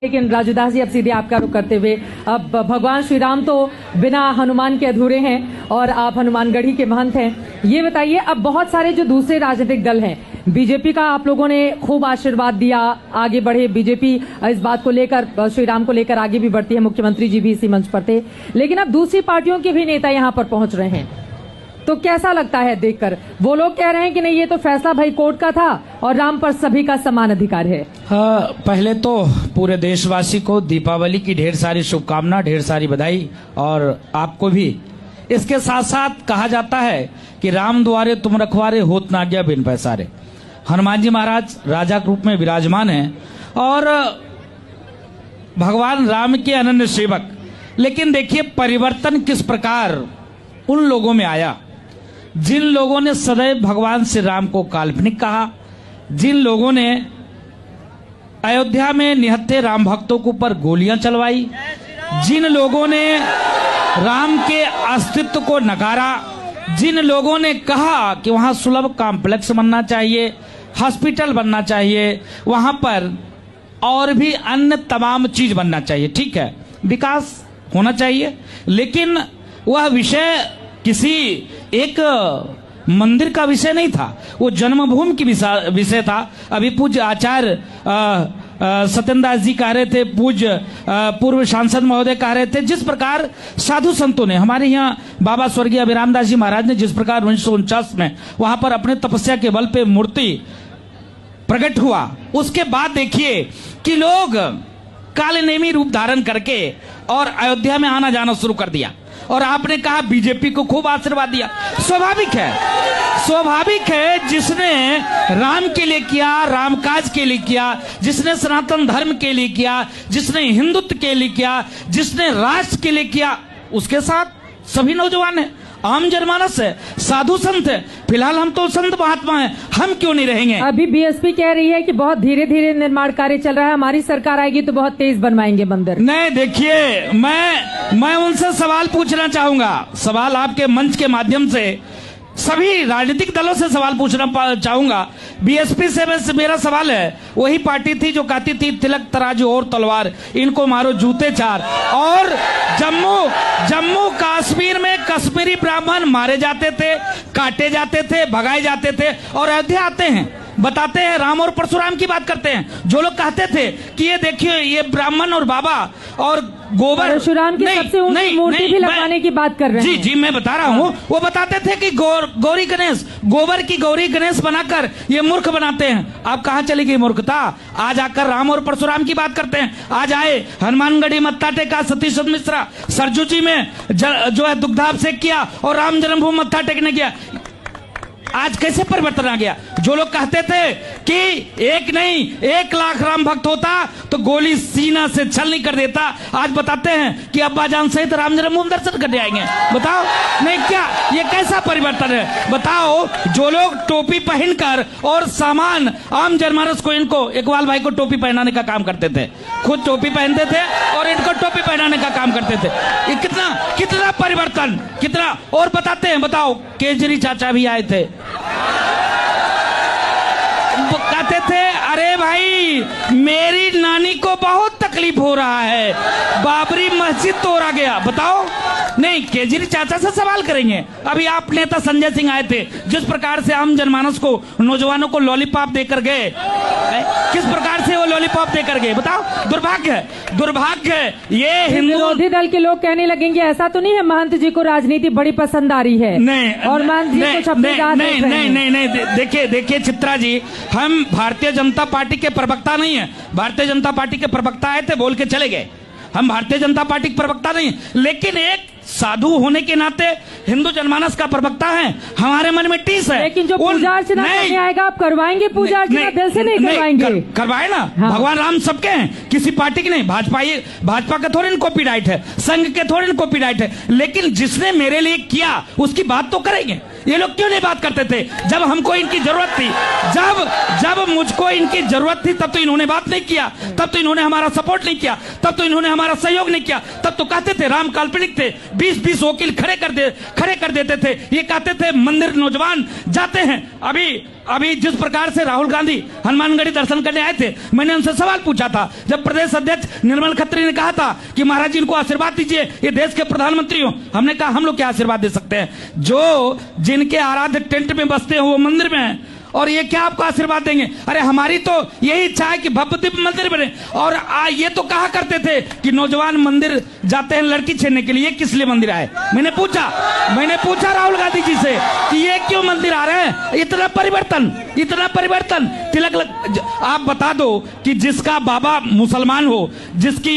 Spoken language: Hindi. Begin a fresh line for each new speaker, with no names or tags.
लेकिन राजूदास जी, अब सीधे आपका रुख करते हुए, अब भगवान श्री राम तो बिना हनुमान के अधूरे हैं और आप हनुमानगढ़ी के महंत हैं। ये बताइए, अब बहुत सारे जो दूसरे राजनीतिक दल हैं, बीजेपी का आप लोगों ने खूब आशीर्वाद दिया, आगे बढ़े बीजेपी इस बात को लेकर, श्री राम को लेकर आगे भी बढ़ती है, मुख्यमंत्री जी भी इसी मंच पर थे, लेकिन अब दूसरी पार्टियों के भी नेता यहाँ पर पहुंच रहे हैं, तो कैसा लगता है देखकर? वो लोग कह रहे हैं कि नहीं, ये तो फैसला भाई कोर्ट का था और राम पर सभी का समान अधिकार है।
हाँ, पहले तो पूरे देशवासी को दीपावली की ढेर सारी शुभकामना, ढेर सारी बधाई, और आपको भी। इसके साथ साथ कहा जाता है कि राम द्वारे तुम रखवारे, होत ना गया बिन पैसारे। हनुमान जी महाराज राजा के रूप में विराजमान हैं और भगवान राम के अनन्य सेवक। लेकिन देखिए परिवर्तन किस प्रकार उन लोगों में आया जिन लोगों ने सदैव भगवान श्री राम को काल्पनिक कहा, जिन लोगों ने अयोध्या में निहत्थे राम भक्तों के ऊपर गोलियां चलवाई, जिन लोगों ने राम के अस्तित्व को नकारा, जिन लोगों ने कहा कि वहां सुलभ कॉम्प्लेक्स बनना चाहिए, हॉस्पिटल बनना चाहिए, वहां पर और भी अन्य तमाम चीज बनना चाहिए। ठीक है, विकास होना चाहिए, लेकिन वह विषय किसी एक मंदिर का विषय नहीं था, वो जन्मभूमि की विषय था। अभी पूज्य आचार्य सत्येंद्र दास जी कह रहे थे, पूज्य पूर्व सांसद महोदय कह रहे थे, जिस प्रकार साधु संतों ने, हमारे यहाँ बाबा स्वर्गीय अभिराम दास जी महाराज ने जिस प्रकार 1949 में वहां पर अपने तपस्या के बल पे मूर्ति प्रकट हुआ, उसके बाद देखिए कि लोग कालनेमी रूप धारण करके और अयोध्या में आना जाना शुरू कर दिया, और आपने कहा बीजेपी को खूब आशीर्वाद दिया। स्वाभाविक है, स्वाभाविक है, जिसने राम के लिए किया, रामकाज के लिए किया, जिसने सनातन धर्म के लिए किया, जिसने हिंदुत्व के लिए किया, जिसने राष्ट्र के लिए किया, उसके साथ सभी नौजवान हैं, आम जनमानस है, साधु संत है। फिलहाल हम तो संत महात्मा हैं, हम क्यों नहीं रहेंगे?
अभी बीएसपी कह रही है कि बहुत धीरे धीरे निर्माण कार्य चल रहा है, हमारी सरकार आएगी तो बहुत तेज बनवाएंगे मंदिर।
नहीं, देखिए मैं उनसे सवाल पूछना चाहूंगा, सवाल आपके मंच के माध्यम से सभी राजनीतिक दलों से सवाल पूछना चाहूंगा। बीएसपी से मेरा सवाल है, वही पार्टी थी जो कहती थी तिलक तराजू और तलवार, इनको मारो जूते चार, और जम्मू कश्मीर में कश्मीरी ब्राह्मण मारे जाते थे, काटे जाते थे, भगाए जाते थे, और अयोध्या आते हैं, बताते हैं, राम और परशुराम की बात करते हैं। जो लोग कहते थे कि ये देखिए ये ब्राह्मण और बाबा और गोबर,
परशुराम की सबसे ऊंची मूर्ति भी लगवाने की बात कर रहे हैं।
जी मैं बता रहा हूँ, वो बताते थे कि गौरी गणेश, गोबर की गौरी गणेश बनाकर ये मूर्ख बनाते हैं। अब कहाँ चली गई मूर्खता? आज आकर राम और परशुराम की बात करते हैं। आज आए हनुमानगढ़ी मत्था टेका, सतीश मिश्रा सरजू जी में जो है दुग्धाभिषेक किया और राम जन्मभूमि मत्था टेकने गया। आज कैसे परिवर्तन आ गया? जो लोग कहते थे कि एक नहीं 1 लाख राम भक्त होता तो गोली सीना से छल नहीं कर देता, आज बताते हैं कि अब्बा जान सहित राम जन्मभूमि दर्शन करने आएंगे। बताओ, नहीं क्या ये कैसा परिवर्तन है? बताओ, जो लोग टोपी पहनकर और सामान आम जनमानस को, इनको इकबाल भाई को टोपी पहनाने का काम करते थे, खुद टोपी पहनते थे और इनको टोपी पहनाने का काम करते थे। ये कितना परिवर्तन, कितना। और बताते हैं, बताओ, केजरी चाचा भी आए थे, कहते थे अरे भाई मेरी नानी को बहुत तकलीफ हो रहा है, बाबरी मस्जिद तोड़ा गया। बताओ, नहीं, केजरी चाचा से सवाल करेंगे। अभी आप नेता संजय सिंह आए थे, जिस प्रकार से आम जनमानस को, नौजवानों को लॉलीपॉप देकर गए, किस प्रकार से वो लॉलीपॉप देकर गए, बताओ। दुर्भाग्य है ये हिंदू
विरोधी दल के लोग कहने लगेंगे ऐसा तो नहीं है महंत जी को राजनीति बड़ी पसंद आ रही है,
नहीं,
और महंत जी को छप्पीदार
नहीं, देखिए चित्रा जी, हम भारतीय जनता पार्टी के प्रवक्ता नहीं है। भारतीय जनता पार्टी के प्रवक्ता आए थे, बोल के चले गए। हम भारतीय जनता पार्टी के प्रवक्ता नहीं, लेकिन एक साधु होने के नाते हिंदू जनमानस का प्रवक्ता है, हमारे मन में टीस है।
लेकिन जो पूजा अर्चना करने आएगा, आप करवाएंगे पूजा अर्चना? दिल से नहीं करवाएंगे?
करवाए ना। हाँ। भगवान राम सबके हैं, किसी पार्टी की नहीं। भाजपा का थोड़ी कॉपीराइट है, संघ के थोड़ी कॉपीराइट है, लेकिन जिसने मेरे लिए किया उसकी बात तो करेंगे। ये लोग क्यों नहीं बात करते थे जब हमको इनकी जरूरत थी? जब मुझको इनकी जरूरत थी तब तो इन्होंने बात नहीं किया, तब तो इन्होंने हमारा सपोर्ट नहीं किया, तब तो इन्होंने हमारा सहयोग नहीं किया, तब तो कहते थे राम काल्पनिक थे, 20-20 वकील खड़े कर देते थे। ये कहते थे मंदिर नौजवान जाते हैं। अभी जिस प्रकार से राहुल गांधी हनुमानगढ़ी दर्शन करने आए थे, मैंने उनसे सवाल पूछा था जब प्रदेश अध्यक्ष निर्मल खत्री ने कहा था कि महाराज जी इनको आशीर्वाद दीजिए, ये देश के प्रधानमंत्री हो। हमने कहा हम लोग क्या आशीर्वाद दे सकते हैं, जो जिनके आराध्य टेंट में बसते हैं वो मंदिर में है, और ये क्या आपको आशीर्वाद देंगे। अरे हमारी तो यही इच्छा है कि भव्य दिव्य मंदिर बने। और ये तो कहा करते थे कि नौजवान मंदिर जाते हैं लड़की छेड़ने के लिए, किस लिए मंदिर आए। मैंने पूछा राहुल गांधी जी से कि ये क्यों मंदिर आ रहे हैं। इतना परिवर्तन तिलक आप बता दो कि जिसका बाबा मुसलमान हो, जिसकी